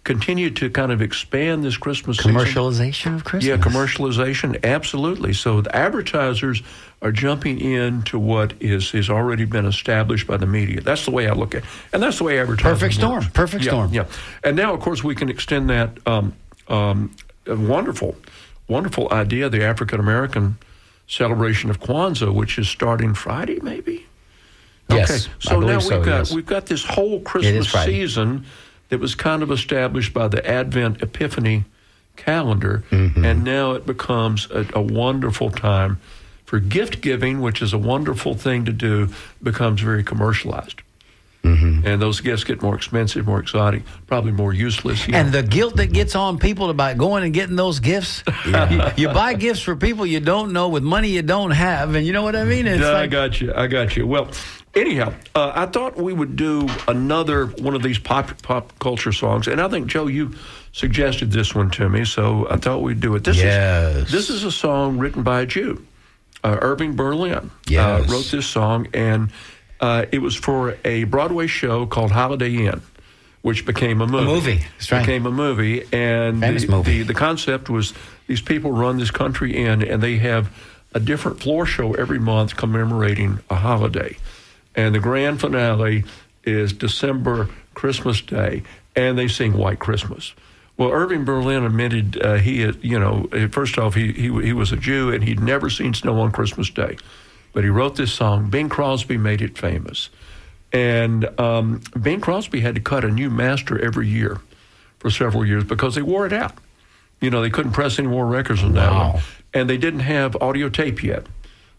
S3: continue to kind of expand this Christmas
S1: commercialization of Christmas.
S3: Yeah, commercialization, absolutely. So the advertisers are jumping into what is already been established by the media. That's the way I look at it. And that's the way advertising works.
S1: Perfect storm.
S3: Yeah. And now, of course, we can extend that wonderful idea, the African-American celebration of Kwanzaa, which is starting Friday, maybe?
S2: Yes,
S3: okay. So now we've got this whole Christmas
S1: season
S3: that was kind of established by the Advent Epiphany calendar, and now it becomes a wonderful time for gift giving, which is a wonderful thing to do, becomes very commercialized. And those gifts get more expensive, more exotic, probably more useless.
S1: And the guilt that gets on people about going and getting those gifts. You buy gifts for people you don't know with money you don't have, and you know what I mean?
S3: I got you. Well, anyhow, I thought we would do another one of these pop culture songs, and I think, Joe, you suggested this one to me, so I thought we'd do it. This is a song written by a Jew. Irving Berlin wrote this song, and it was for a Broadway show called Holiday Inn, which became a movie.
S1: That's right.
S3: Became a movie, and the concept was these people run this country inn, and they have a different floor show every month commemorating a holiday. And the grand finale is December, Christmas Day, and they sing White Christmas. Well, Irving Berlin admitted first off, he was a Jew, and he'd never seen snow on Christmas Day. But he wrote this song. Bing Crosby made it famous. And Bing Crosby had to cut a new master every year for several years because they wore it out. They couldn't press any more records on that one. And they didn't have audio tape yet.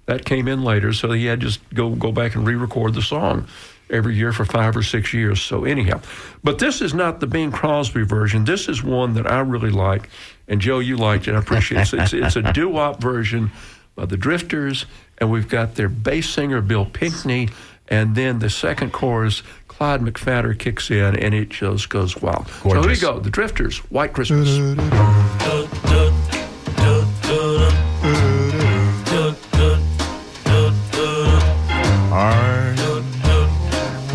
S3: That came in later, so he had to just go back and re-record the song every year for 5 or 6 years. So anyhow, but this is not the Bing Crosby version. This is one that I really like, and Joe, you liked it. I appreciate it. It's a doo-wop version by the Drifters, and we've got their bass singer, Bill Pinkney, and then the second chorus, Clyde McPhatter kicks in, and it just goes wild. Gorgeous. So here we go, the Drifters, White Christmas.
S10: I'm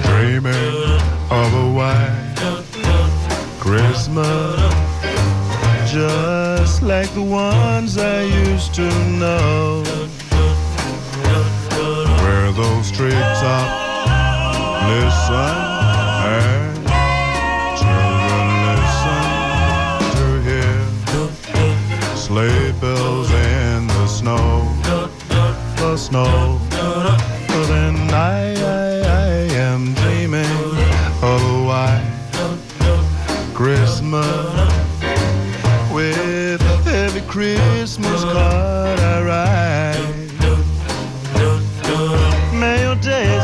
S10: dreaming of a white Christmas, just like the ones I used to know, where those treetops listen and children listen to hear sleigh bells in the snow. Then I am dreaming of a white Christmas, with every Christmas card I write. May your days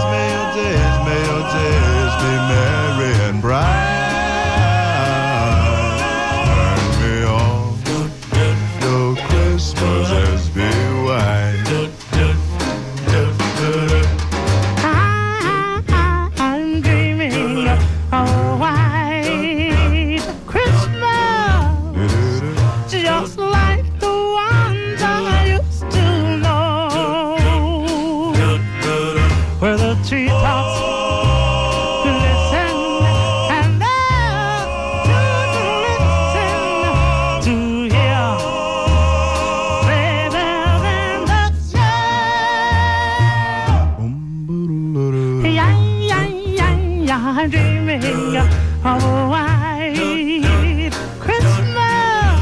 S4: of a white Christmas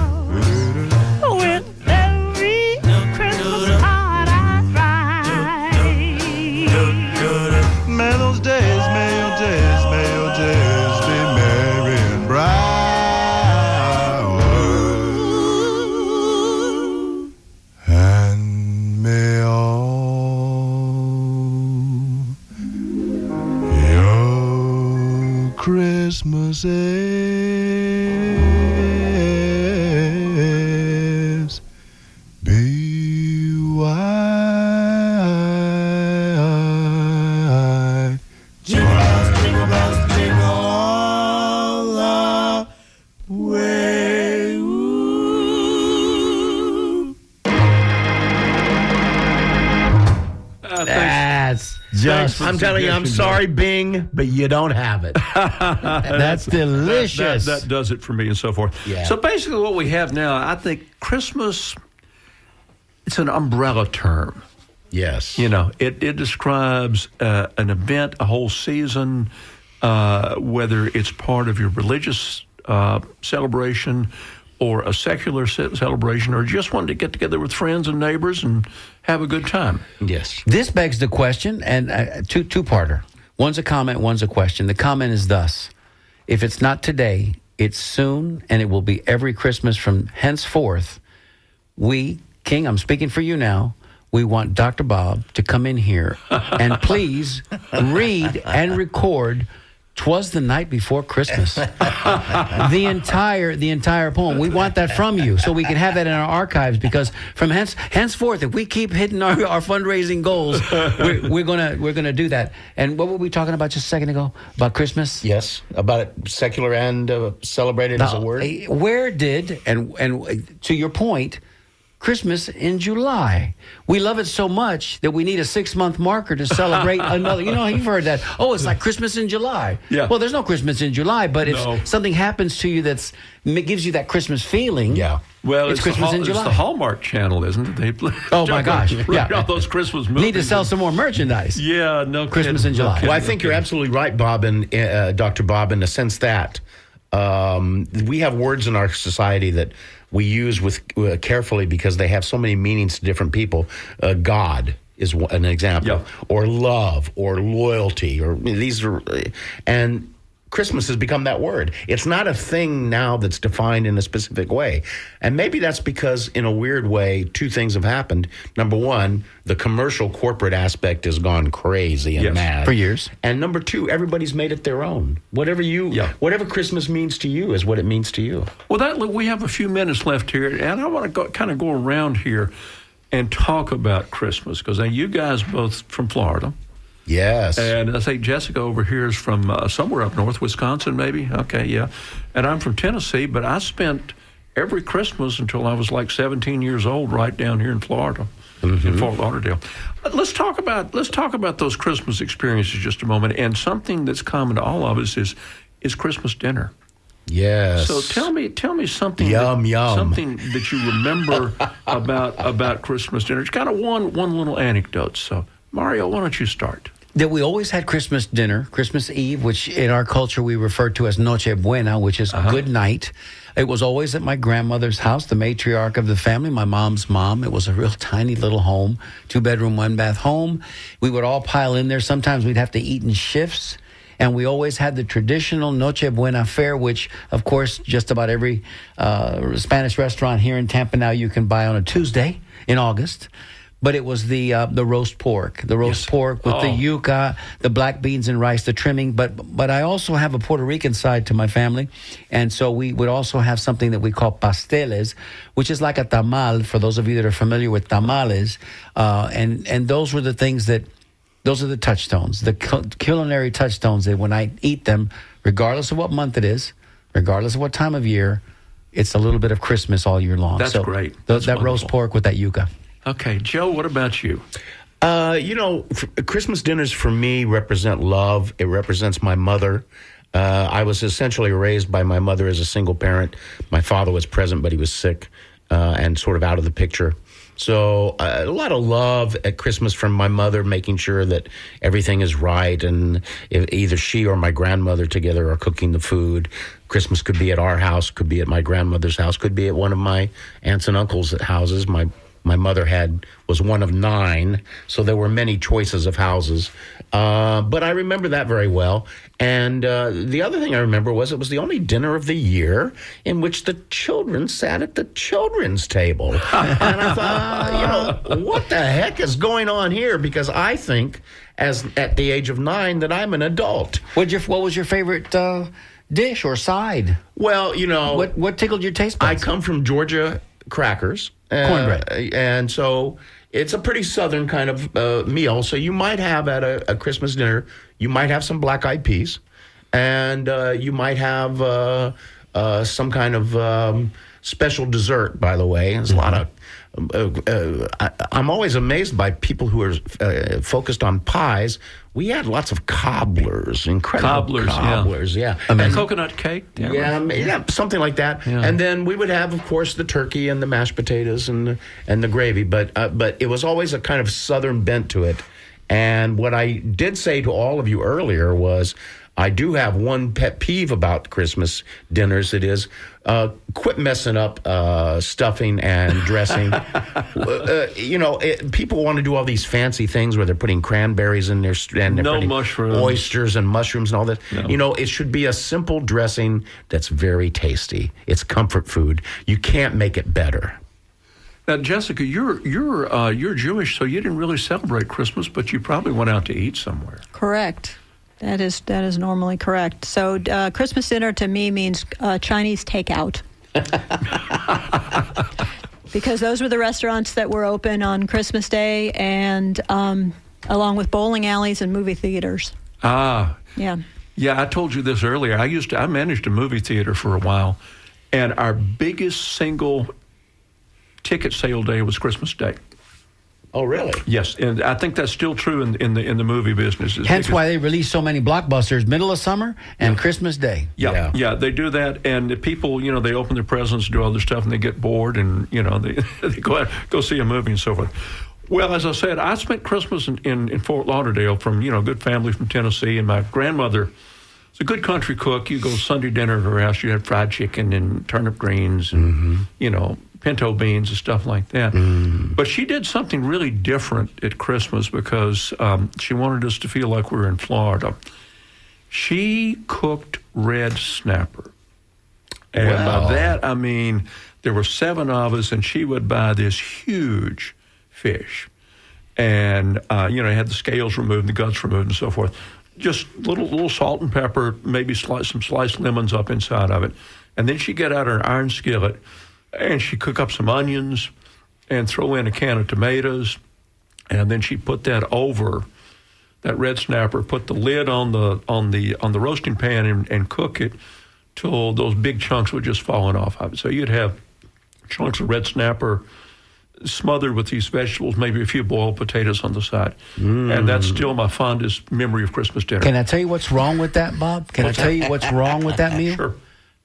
S4: with every Christmas card I write.
S10: May those days, may your days be merry and bright. And may all your Christmases be white. Jingle bells, jingle all the way. Ooh.
S1: That's just.
S2: I'm telling you, I'm sorry, Bing, but you don't have it.
S1: That's delicious.
S3: That does it for me and so forth.
S2: Yeah.
S3: So basically what we have now, I think Christmas, it's an umbrella term.
S2: Yes.
S3: You know, it describes an event, a whole season, whether it's part of your religious celebration or a secular celebration, or just wanting to get together with friends and neighbors and have a good time.
S2: Yes.
S1: This begs the question, and two-parter. One's a comment, one's a question. The comment is thus: if it's not today, it's soon, and it will be every Christmas from henceforth. We, King, I'm speaking for you now, we want Dr. Bob to come in here and please read and record "'Twas the Night Before Christmas." the entire poem. We want that from you so we can have that in our archives, because from henceforth, if we keep hitting our fundraising goals, we're gonna do that. And what were we talking about just a second ago about Christmas?
S2: Yes, about it, secular and celebrated as a word.
S1: Where did and to your point, Christmas in July. We love it so much that we need a 6-month marker to celebrate another. You know, you've heard that. Oh, it's like Christmas in July.
S3: Yeah.
S1: Well, there's no Christmas in July, but
S3: No.
S1: if something happens to you gives you that Christmas feeling.
S2: Yeah.
S3: Well,
S1: it's Christmas in July.
S3: It's the Hallmark Channel, isn't it? They
S1: Oh, my gosh. Yeah.
S3: all those Christmas movies.
S1: Need to sell some more merchandise.
S3: Yeah, no
S1: Christmas
S3: kidding,
S1: in July.
S3: no kidding,
S2: Well, I
S3: no
S2: think you're
S3: kidding.
S2: absolutely right, Bob, and Dr. Bob, in the sense that we have words in our society that we use with carefully because they have so many meanings to different people. God is an example,
S3: Yeah.
S2: or love, or loyalty, or these are, and Christmas has become that word. It's not a thing now that's defined in a specific way. And maybe that's because, in a weird way, two things have happened. Number one, the commercial corporate aspect has gone crazy and
S3: Yes.
S2: mad.
S1: For years.
S2: And number two, everybody's made it their own. Whatever Christmas means to you is what it means to you.
S3: Well, we have a few minutes left here, and I want to kind of go around here and talk about Christmas, because you guys both from Florida.
S2: Yes.
S3: And I think Jessica over here is from somewhere up north, Wisconsin, maybe. Okay, yeah. And I'm from Tennessee, but I spent every Christmas until I was like 17 years old right down here in Florida, in Fort Lauderdale. Let's talk about those Christmas experiences just a moment. And something that's common to all of us is Christmas dinner.
S2: Yes.
S3: So tell me something.
S2: Yum.
S3: Something that you remember about Christmas dinner. It's kind of one little anecdote. So Mario, why don't you start?
S1: That we always had Christmas dinner, Christmas Eve, which in our culture we refer to as Noche Buena, which is good night. It was always at my grandmother's house, the matriarch of the family, my mom's mom. It was a real tiny little home, 2-bedroom, 1-bath home. We would all pile in there. Sometimes we'd have to eat in shifts. And we always had the traditional Noche Buena fare, which, of course, just about every Spanish restaurant here in Tampa now you can buy on a Tuesday in August. But it was the roast pork, pork with the yuca, the black beans and rice, the trimming. But I also have a Puerto Rican side to my family, and so we would also have something that we call pasteles, which is like a tamal for those of you that are familiar with tamales. And those were the things those are the touchstones, the culinary touchstones that when I eat them, regardless of what month it is, regardless of what time of year, it's a little bit of Christmas all year long.
S3: That's great.
S1: That roast pork with that yuca.
S3: Okay, Joe, what about you?
S2: Christmas dinners for me represent love. It represents my mother. I was essentially raised by my mother as a single parent. My father was present, but he was sick and sort of out of the picture. So a lot of love at Christmas from my mother, making sure that everything is right. And if either she or my grandmother together are cooking the food. Christmas could be at our house, could be at my grandmother's house, could be at one of my aunts and uncles' houses. My mother was one of 9, so there were many choices of houses. But I remember that very well. And the other thing I remember was it was the only dinner of the year in which the children sat at the children's table. And I thought, what the heck is going on here? Because I think, at the age of 9, that I'm an adult.
S1: What was your favorite dish or side?
S2: Well,
S1: what tickled your taste buds?
S2: I come from Georgia crackers.
S1: Cornbread.
S2: And so it's a pretty southern kind of meal. So you might have at a Christmas dinner, you might have some black-eyed peas, and you might have some kind of special dessert, by the way. There's a lot of... I'm always amazed by people who are focused on pies. We had lots of cobblers, incredible cobblers, yeah.
S3: And coconut cake?
S2: Yeah, something like that.
S3: Yeah.
S2: And then we would have, of course, the turkey and the mashed potatoes and the gravy. But it was always a kind of southern bent to it. And what I did say to all of you earlier was, I do have one pet peeve about Christmas dinners. It is, quit messing up stuffing and dressing. People want to do all these fancy things where they're putting cranberries in there and they're putting
S3: mushrooms.
S2: Oysters and mushrooms and all that.
S3: No.
S2: It should be a simple dressing that's very tasty. It's comfort food. You can't make it better.
S3: Now, Jessica, you're Jewish, so you didn't really celebrate Christmas, but you probably went out to eat somewhere.
S11: Correct. That is normally correct. So Christmas dinner to me means Chinese takeout. Because those were the restaurants that were open on Christmas Day, and along with bowling alleys and movie theaters.
S3: Ah.
S11: Yeah.
S3: Yeah, I told you this earlier. I managed a movie theater for a while, and our biggest single ticket sale day was Christmas Day.
S2: Oh, really?
S3: Yes, and I think that's still true in the movie business.
S1: Hence why they release so many blockbusters middle of summer and Christmas Day.
S3: Yeah, they do that, and the people, they open their presents, do all their stuff, and they get bored, and they go see a movie and so forth. Well, as I said, I spent Christmas in Fort Lauderdale from good family from Tennessee, and my grandmother was a good country cook. You go Sunday dinner at her house, you had fried chicken and turnip greens, and pinto beans and stuff like that. But she did something really different at Christmas because she wanted us to feel like we were in Florida. She cooked red snapper. And by that, I mean, there were 7 of us, and she would buy this huge fish. And, had the scales removed, the guts removed, and so forth. Just little salt and pepper, maybe some sliced lemons up inside of it. And then she'd get out her iron skillet, and she'd cook up some onions and throw in a can of tomatoes, and then she'd put that over that red snapper, put the lid on the roasting pan and cook it till those big chunks were just falling off of it. So you'd have chunks of red snapper smothered with these vegetables, maybe a few boiled potatoes on the side. And that's still my fondest memory of Christmas dinner.
S1: Can I tell you what's wrong with that, Bob? Can I tell you what's wrong with that meal?
S3: Sure.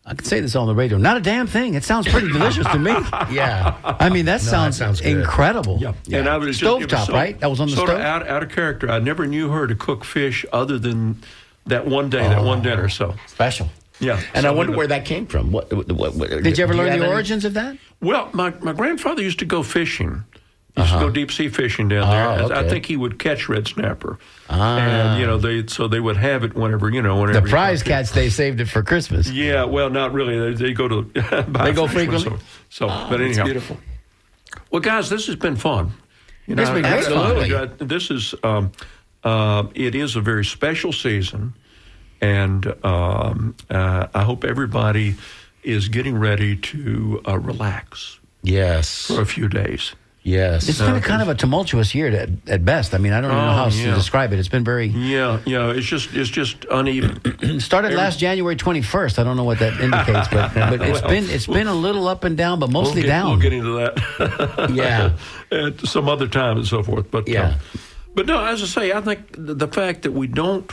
S1: I can say this on the radio. Not a damn thing. It sounds pretty delicious to me.
S2: Yeah.
S1: I mean, that sounds
S2: good.
S1: incredible.
S3: Yeah. And I was
S1: stovetop, right? That was on the
S3: sort
S1: stove?
S3: of out of character. I never knew her to cook fish other than that one day, that one dinner. So
S1: special.
S3: Yeah.
S2: And I wonder where that came from. What
S1: did you ever learn the origins of that?
S3: Well, my grandfather used to go fishing. He used to go deep sea fishing down there.
S2: Okay.
S3: I think he would catch red snapper. And, they would have it whenever.
S1: The prize cats, they saved it for Christmas.
S3: Yeah, well, not really. They go to buy
S1: They go
S3: fish
S1: frequently?
S3: But anyhow.
S1: That's beautiful.
S3: Well, guys, this has been fun.
S1: It's been great fun.
S3: This is, it is a very special season, and I hope everybody is getting ready to relax.
S2: Yes.
S3: For a few days.
S2: Yes.
S1: It's been kind of a tumultuous year at best. I mean, I don't even know how else to describe it. It's been very...
S3: Yeah, it's just uneven.
S1: Started last January 21st. I don't know what that indicates, but it's been a little up and down, but mostly down.
S3: We'll get into that.
S2: Yeah.
S3: At some other time and so forth. But but no, as I say, I think the fact that we don't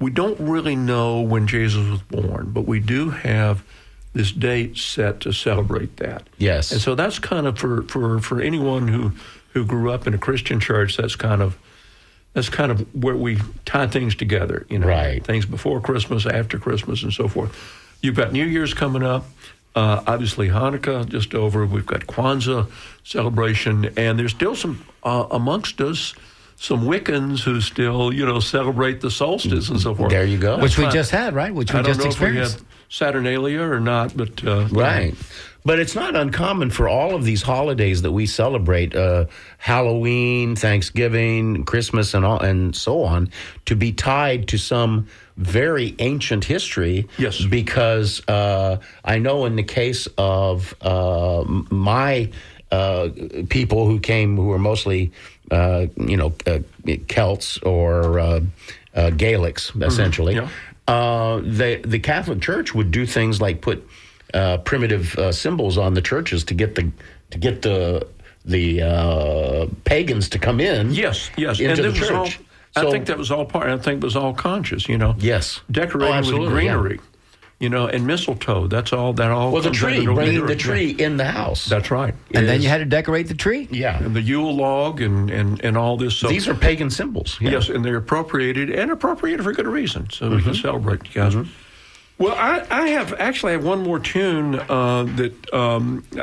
S3: really know when Jesus was born, but we do have this date set to celebrate that.
S2: Yes.
S3: And so that's kind of for anyone who grew up in a Christian church, that's kind of where we tie things together,
S2: Right.
S3: Things before Christmas, after Christmas, and so forth. You've got New Year's coming up. Obviously, Hanukkah just over. We've got Kwanzaa celebration, and there's still some amongst us some Wiccans who still, celebrate the solstice and so forth.
S2: There you go.
S1: Which we just had, right? Which we just experienced.
S3: I don't know if we had Saturnalia or not, but
S2: right. But it's not uncommon for all of these holidays that we celebrate, Halloween, Thanksgiving, Christmas, and so on, to be tied to some very ancient history.
S3: Yes.
S2: Because I know in the case of my people who were mostly, Celts or Gaelics, essentially.
S3: Yeah.
S2: The Catholic Church would do things like put primitive symbols on the churches to get the pagans to come in.
S3: Yes.
S2: Into
S3: And
S2: the
S3: this was
S2: church.
S3: I think that was all part. I think it was all conscious.
S2: Yes.
S3: Decorating with greenery. And mistletoe. That's all. That all.
S2: Well, the
S3: comes
S2: tree,
S3: under
S2: bringing the tree in the house.
S3: That's right.
S1: And then you had to decorate the tree?
S2: Yeah.
S3: And the Yule log and all this. So
S2: these are pagan symbols. Yeah.
S3: Yes, and they're appropriated for good reason. So we can celebrate, you guys. Well, I have one more tune that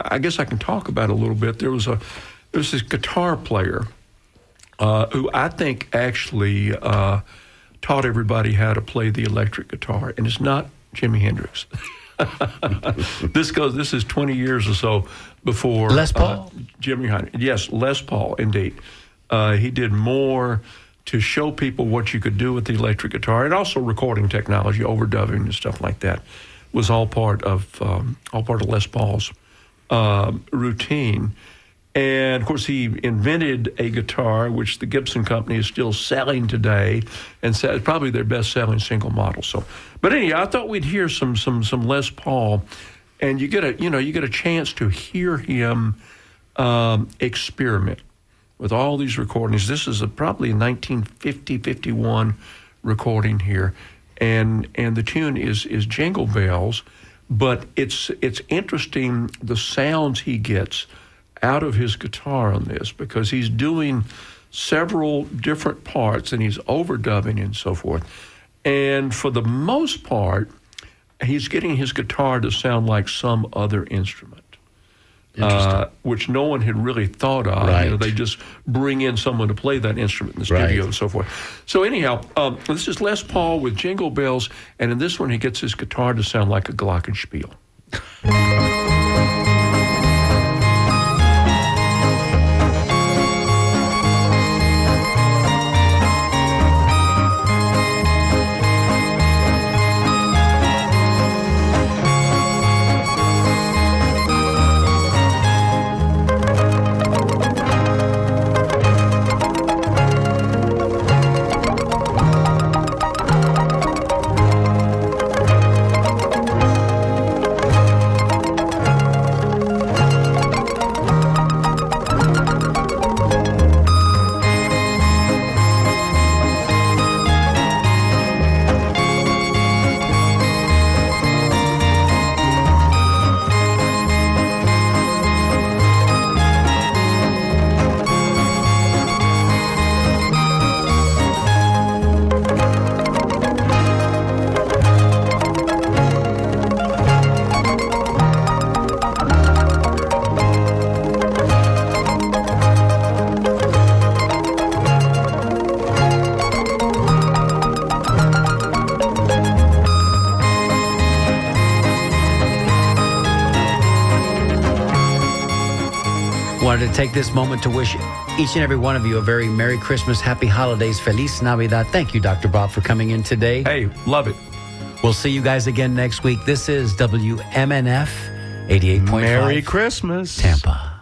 S3: I guess I can talk about a little bit. There was this guitar player who I think actually taught everybody how to play the electric guitar, and it's not Jimi Hendrix. This is 20 years or so before
S1: Les Paul.
S3: Jimi Hendrix. Yes, Les Paul, indeed. He did more to show people what you could do with the electric guitar, and also recording technology, overdubbing and stuff like that, was all part of Les Paul's routine. And, of course, he invented a guitar, which the Gibson Company is still selling today, and it's probably their best-selling single model. So, but anyhow, I thought we'd hear some Les Paul, and you get a chance to hear him experiment with all these recordings. This is probably a 1950-51 recording here, and the tune is Jingle Bells, but it's interesting the sounds he gets out of his guitar on this, because he's doing several different parts and he's overdubbing and so forth. And for the most part, he's getting his guitar to sound like some other instrument, which no one had really thought of.
S2: Right.
S3: They just bring in someone to play that instrument in the studio and so forth. So anyhow, this is Les Paul with Jingle Bells, and in this one he gets his guitar to sound like a glockenspiel.
S1: Wanted to take this moment to wish each and every one of you a very Merry Christmas, Happy Holidays, Feliz Navidad. Thank you, Dr. Bob, for coming in today.
S3: Hey, love it.
S1: We'll see you guys again next week. This is WMNF 88.5.
S2: Merry Christmas.
S1: Tampa.